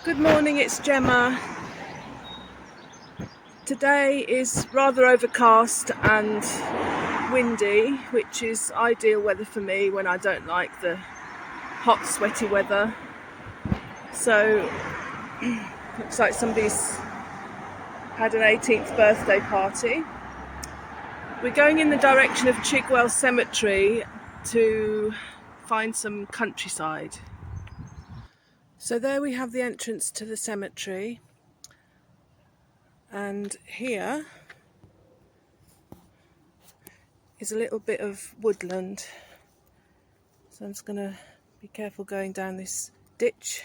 Good morning, it's Gemma. Today is rather overcast and windy, which is ideal weather for me when I don't like the hot, sweaty weather. So, looks like somebody's had an 18th birthday party. We're going in the direction of Chigwell Cemetery to find some countryside. So there we have the entrance to the cemetery, and here is a little bit of woodland. So I'm just going to be careful going down this ditch.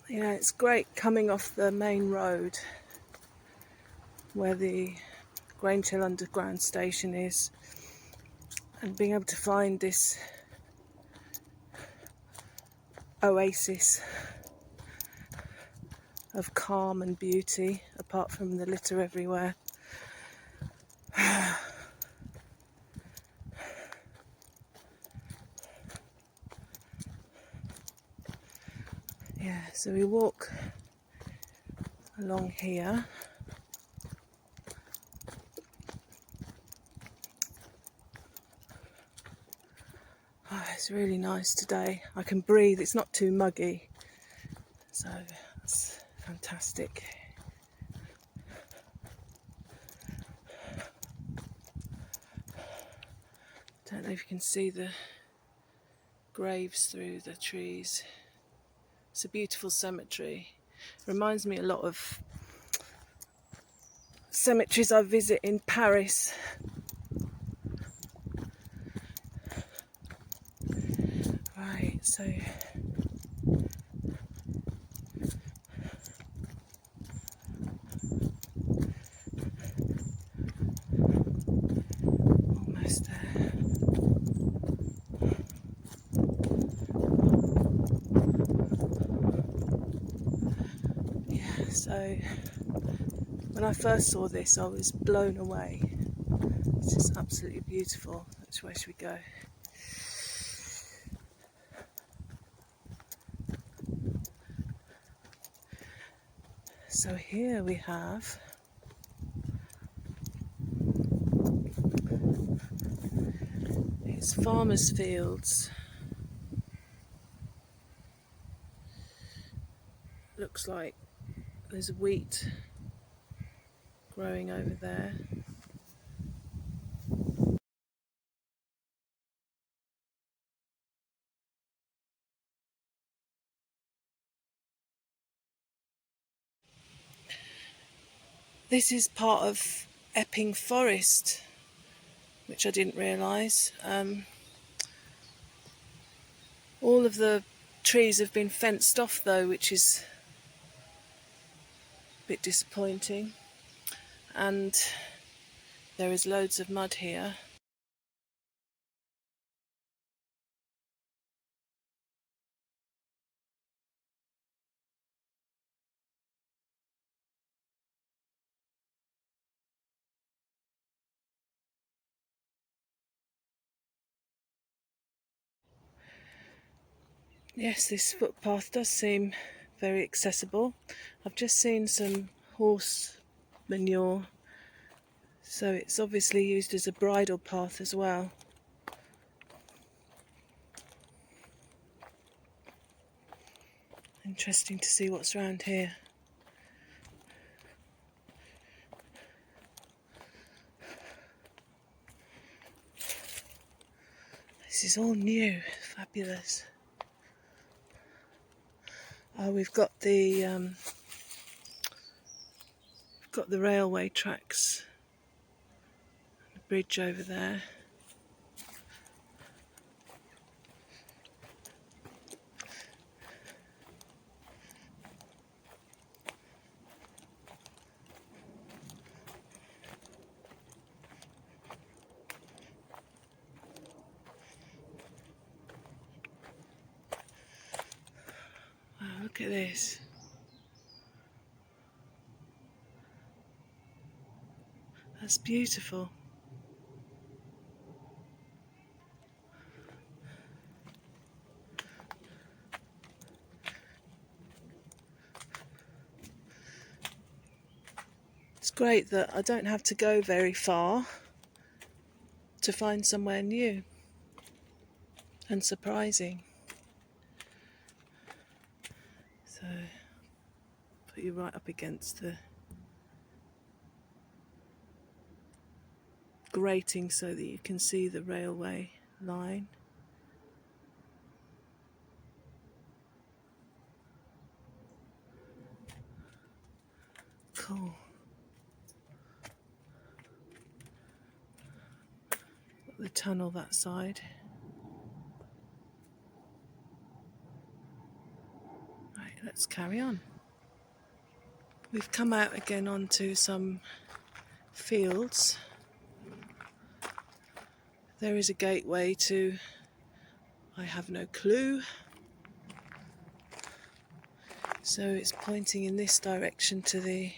You know, it's great coming off the main road where the Grange Hill Underground station is and being able to find this oasis of calm and beauty apart from the litter everywhere. Yeah, so we walk along here. Oh, it's really nice today. I can breathe, it's not too muggy, so that's fantastic. Don't know if you can see the graves through the trees. It's a beautiful cemetery. Reminds me a lot of cemeteries I visit in Paris. Right, so almost there. Yeah, so when I first saw this I was blown away. It's just absolutely beautiful. Which way should we go? So here we have it's farmers' fields. Looks like there's wheat growing over there. This is part of Epping Forest, which I didn't realise. All of the trees have been fenced off though, which is a bit disappointing. And there is loads of mud here. Yes, this footpath does seem very accessible. I've just seen some horse manure, so it's obviously used as a bridle path as well. Interesting to see what's around here. This is all new, fabulous. Oh, we've got the railway tracks, the bridge over there. at this. That's beautiful. It's great that I don't have to go very far to find somewhere new and surprising. So, put you right up against the grating so that you can see the railway line. Cool. Got the tunnel that side. Right, let's carry on. We've come out again onto some fields. There is a gateway to, I have no clue. So it's pointing in this direction to the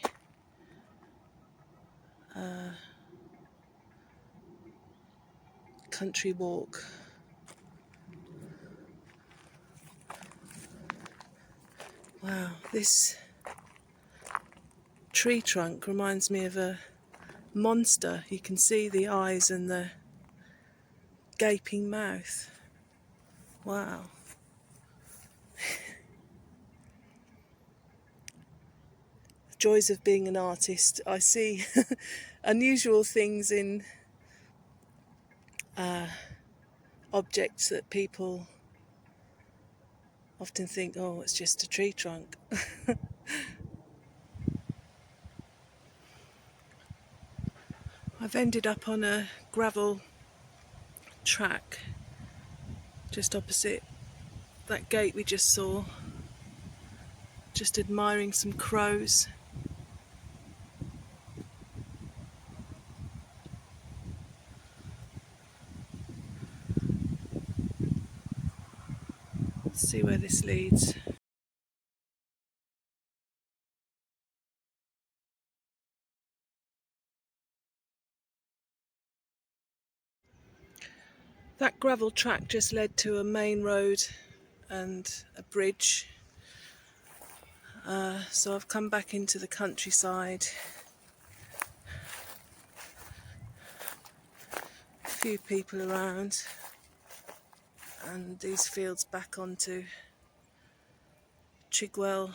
country walk. Wow, this tree trunk reminds me of a monster. You can see the eyes and the gaping mouth. Wow. The joys of being an artist. I see unusual things in objects that people often think, oh, it's just a tree trunk. I've ended up on a gravel track just opposite that gate we just saw, just admiring some crows. Let's see where this leads. That gravel track just led to a main road and a bridge. So I've come back into the countryside. A few people around, and these fields back onto Chigwell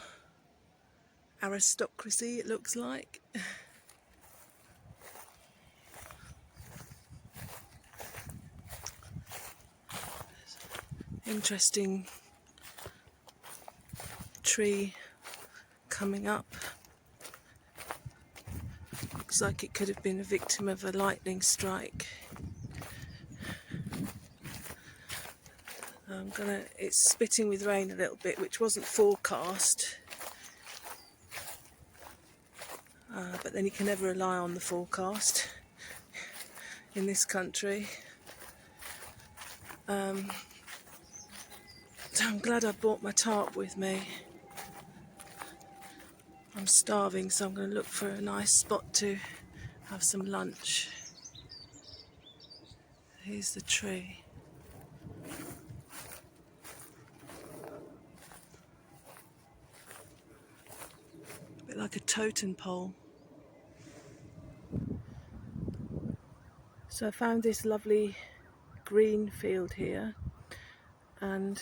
aristocracy, it looks like. Interesting tree coming up. Looks like it could have been a victim of a lightning strike. It's spitting with rain a little bit, which wasn't forecast. But then you can never rely on the forecast in this country. So I'm glad I brought my tarp with me. I'm starving, so I'm going to look for a nice spot to have some lunch. Here's the tree. A bit like a totem pole. So I found this lovely green field here, and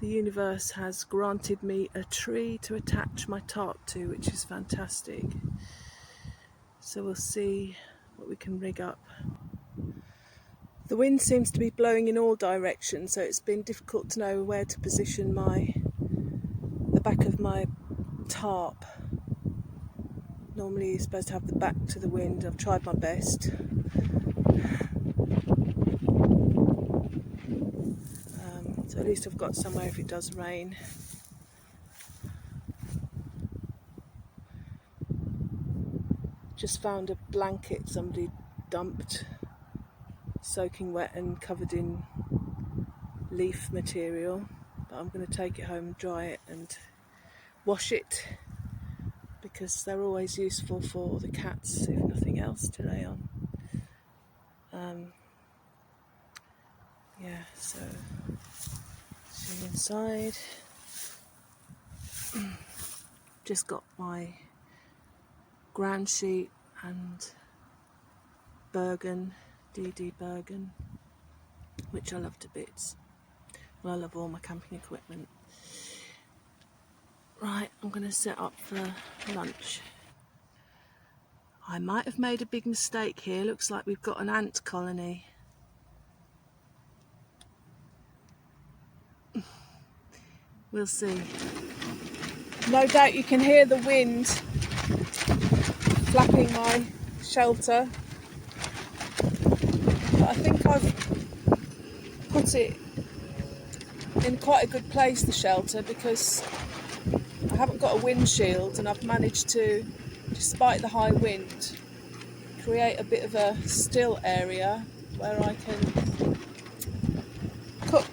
the universe has granted me a tree to attach my tarp to, which is fantastic. So we'll see what we can rig up. The wind seems to be blowing in all directions, so it's been difficult to know where to position the back of my tarp. Normally you're supposed to have the back to the wind. I've tried my best. So at least I've got somewhere if it does rain. Just found a blanket somebody dumped, soaking wet and covered in leaf material. but I'm going to take it home and dry it and wash it, because they're always useful for the cats, if nothing else, to lay on. Yeah, so see inside. Just got my ground sheet and Bergen, DD Bergen, which I love to bits. Well, I love all my camping equipment. Right, I'm going to set up for lunch. I might have made a big mistake here. Looks like we've got an ant colony. We'll see. No doubt you can hear the wind flapping my shelter, but I think I've put it in quite a good place, the shelter, because I haven't got a windshield, and I've managed to, despite the high wind, create a bit of a still area where I can cook.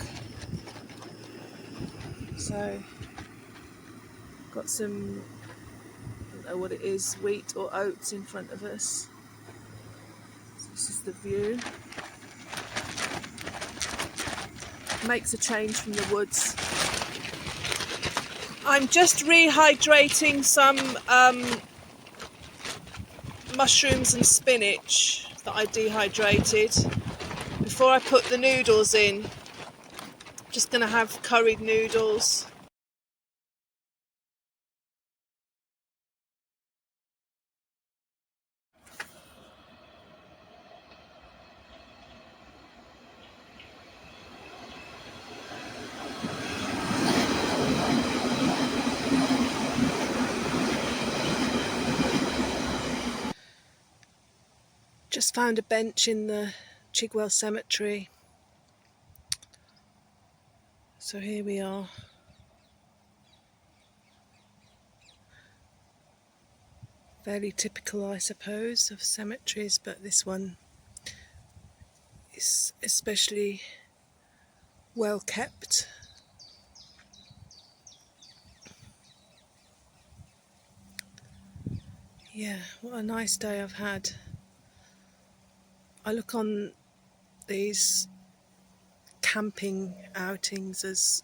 So got some, I don't know what it is, wheat or oats in front of us. So this is the view. Makes a change from the woods. I'm just rehydrating some mushrooms and spinach that I dehydrated before I put the noodles in. Just going to have curried noodles. Just found a bench in the Chigwell Cemetery. So here we are. Fairly typical, I suppose, of cemeteries, but this one is especially well kept. Yeah, what a nice day I've had. I look on these camping outings as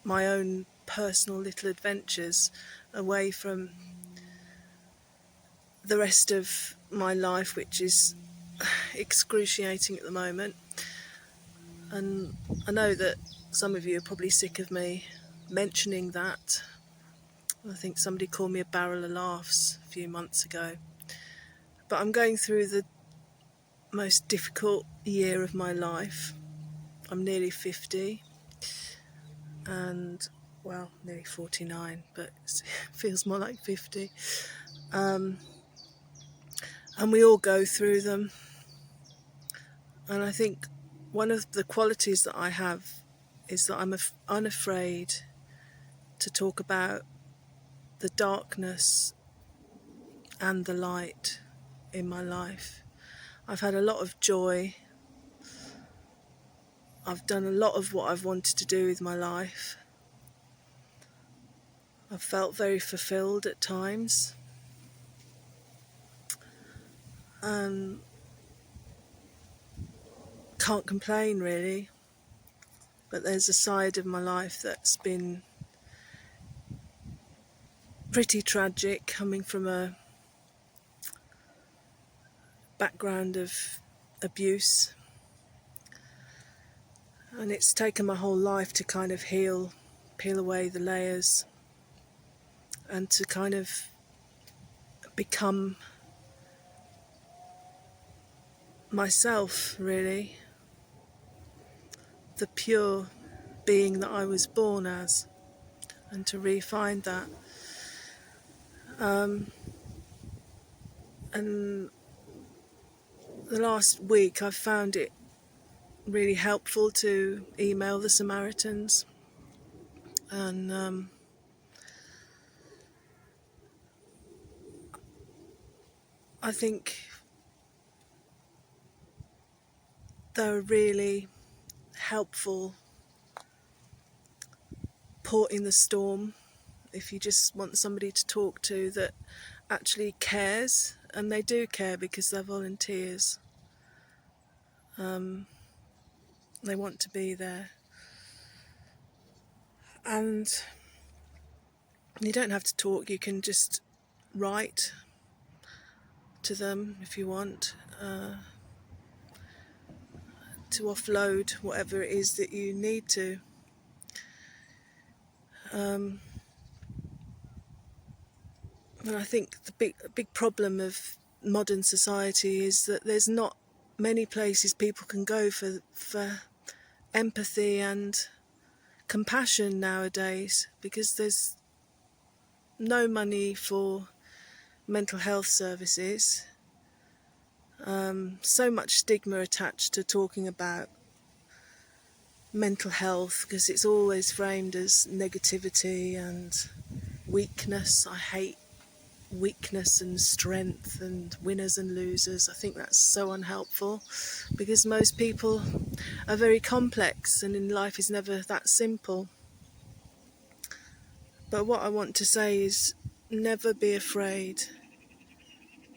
my own personal little adventures away from the rest of my life, which is excruciating at the moment. And I know that some of you are probably sick of me mentioning that. I think somebody called me a barrel of laughs a few months ago. But I'm going through the most difficult year of my life. I'm nearly 50 and, well, nearly 49, but it feels more like 50. And we all go through them. And I think one of the qualities that I have is that I'm unafraid to talk about the darkness and the light in my life. I've had a lot of joy. I've done a lot of what I've wanted to do with my life. I've felt very fulfilled at times. And can't complain really. But there's a side of my life that's been pretty tragic, coming from a background of abuse. And it's taken my whole life to kind of peel away the layers and to kind of become myself, really. The pure being that I was born as, and to re-find that. And the last week I've found it really helpful to email the Samaritans, and I think they're a really helpful port in the storm if you just want somebody to talk to that actually cares, and they do care because they're volunteers. They want to be there, and you don't have to talk, you can just write to them if you want, to offload whatever it is that you need to. And I think the big problem of modern society is that there's not many places people can go for empathy and compassion nowadays, because there's no money for mental health services. So much stigma attached to talking about mental health, because it's always framed as negativity and weakness. I hate weakness and strength and winners and losers. I think that's so unhelpful, because most people are very complex and in life is never that simple. But what I want to say is, never be afraid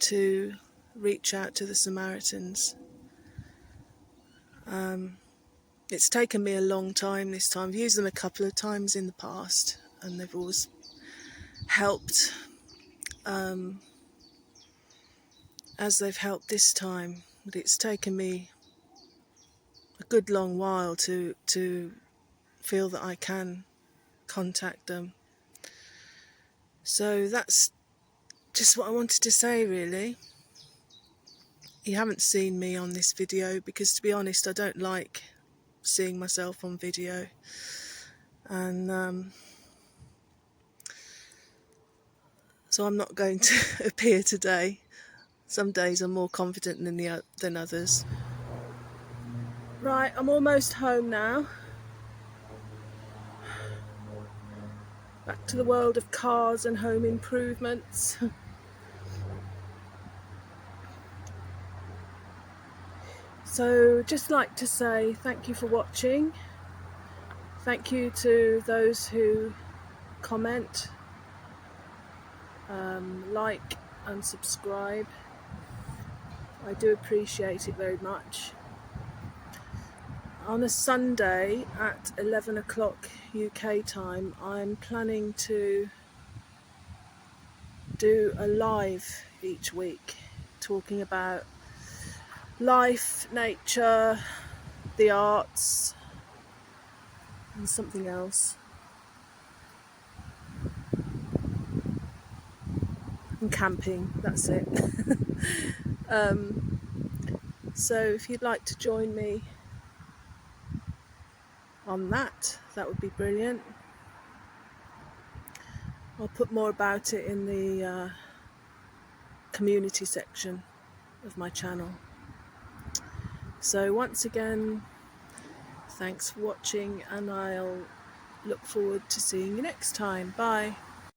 to reach out to the Samaritans. It's taken me a long time this time. I've used them a couple of times in the past and they've always helped, as they've helped this time. But it's taken me a good long while to feel that I can contact them. So that's just what I wanted to say, really. You haven't seen me on this video because, to be honest, I don't like seeing myself on video, and so I'm not going to appear today. Some days I'm more confident than others. Right, I'm almost home now. Back to the world of cars and home improvements. So just like to say thank you for watching. Thank you to those who comment, like and subscribe. I do appreciate it very much. On a Sunday at 11 o'clock UK time, I'm planning to do a live each week talking about life, nature, the arts and something else, and camping, that's it. So if you'd like to join me on that would be brilliant. I'll put more about it in the community section of my channel. So once again, thanks for watching, and I'll look forward to seeing you next time. Bye.